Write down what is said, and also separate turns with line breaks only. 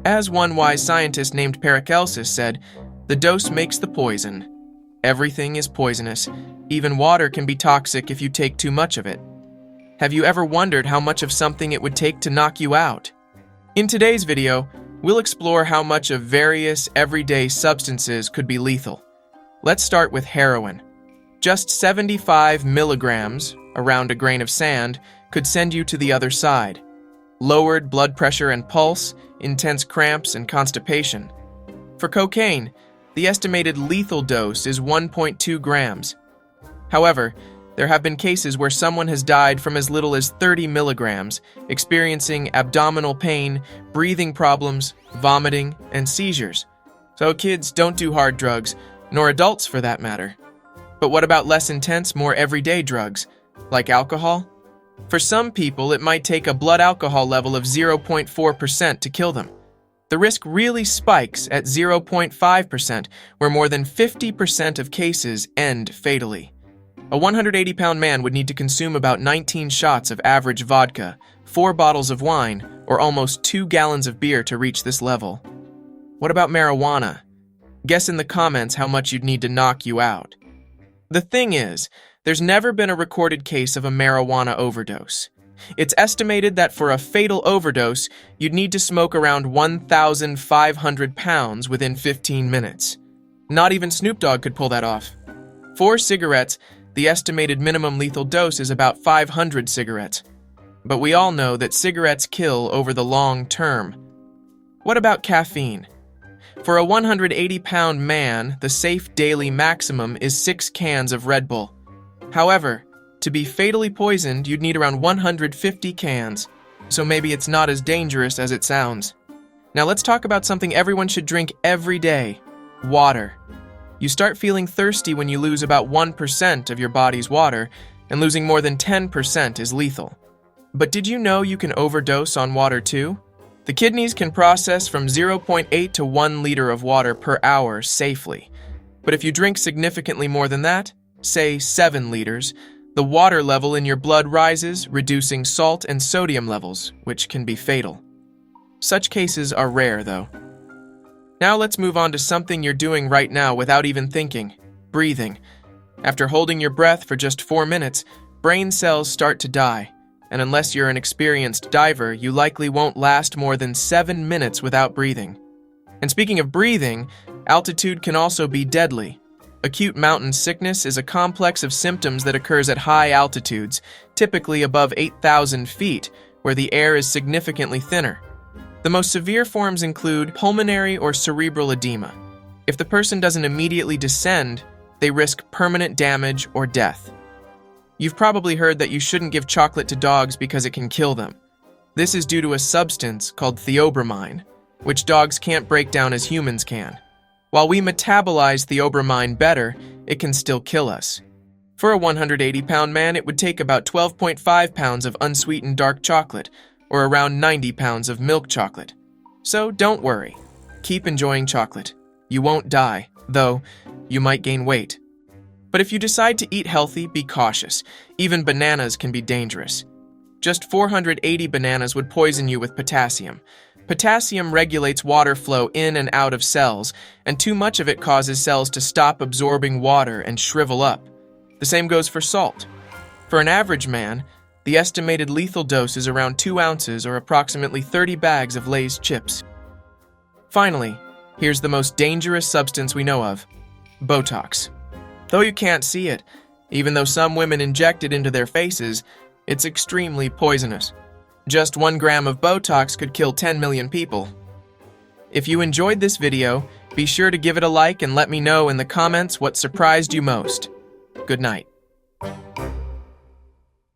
As one wise scientist named Paracelsus said, "The dose makes the poison. Everything is poisonous. Even water can be toxic if you take too much of it." Have you ever wondered how much of something it would take to knock you out? In today's video, we'll explore how much of various everyday substances could be lethal. Let's start with heroin. Just 75 milligrams, around a grain of sand, could send you to the other side. Lowered blood pressure and pulse, intense cramps, and constipation. For cocaine, the estimated lethal dose is 1.2 grams. However, there have been cases where someone has died from as little as 30 milligrams, experiencing abdominal pain, breathing problems, vomiting, and seizures. So kids, don't do hard drugs, nor adults for that matter. But what about less intense, more everyday drugs, like alcohol? For some people, it might take a blood alcohol level of 0.4% to kill them. The risk really spikes at 0.5%, where more than 50% of cases end fatally. A 180-pound man would need to consume about 19 shots of average vodka, 4 bottles of wine, or almost 2 gallons of beer to reach this level. What about marijuana? Guess in the comments how much you'd need to knock you out. The thing is, there's never been a recorded case of a marijuana overdose. It's estimated that for a fatal overdose, you'd need to smoke around 1,500 pounds within 15 minutes. Not even Snoop Dogg could pull that off. For cigarettes, the estimated minimum lethal dose is about 500 cigarettes. But we all know that cigarettes kill over the long term. What about caffeine? For a 180-pound man, the safe daily maximum is 6 cans of Red Bull. However, to be fatally poisoned, you'd need around 150 cans, so maybe it's not as dangerous as it sounds. Now let's talk about something everyone should drink every day: water. You start feeling thirsty when you lose about 1% of your body's water, and losing more than 10% is lethal. But did you know you can overdose on water too? The kidneys can process from 0.8 to 1 liter of water per hour safely. But if you drink significantly more than that, say 7 liters, the water level in your blood rises, reducing salt and sodium levels, which can be fatal. Such cases are rare, though. Now let's move on to something you're doing right now without even thinking: breathing. After holding your breath for just 4 minutes, brain cells start to die, and unless you're an experienced diver, you likely won't last more than 7 minutes without breathing. And speaking of breathing, altitude can also be deadly. Acute mountain sickness is a complex of symptoms that occurs at high altitudes, typically above 8,000 feet, where the air is significantly thinner. The most severe forms include pulmonary or cerebral edema. If the person doesn't immediately descend, they risk permanent damage or death. You've probably heard that you shouldn't give chocolate to dogs because it can kill them. This is due to a substance called theobromine, which dogs can't break down as humans can. While we metabolize theobromine better, it can still kill us. For a 180-pound man, it would take about 12.5 pounds of unsweetened dark chocolate, or around 90 pounds of milk chocolate. So don't worry. Keep enjoying chocolate. You won't die, though you might gain weight. But if you decide to eat healthy, be cautious. Even bananas can be dangerous. Just 480 bananas would poison you with potassium. Potassium regulates water flow in and out of cells, and too much of it causes cells to stop absorbing water and shrivel up. The same goes for salt. For an average man, the estimated lethal dose is around 2 ounces or approximately 30 bags of Lay's chips. Finally, here's the most dangerous substance we know of: Botox. Though you can't see it, even though some women inject it into their faces, it's extremely poisonous. Just 1 gram of Botox could kill 10 million people. If you enjoyed this video, be sure to give it a like and let me know in the comments what surprised you most. Good night.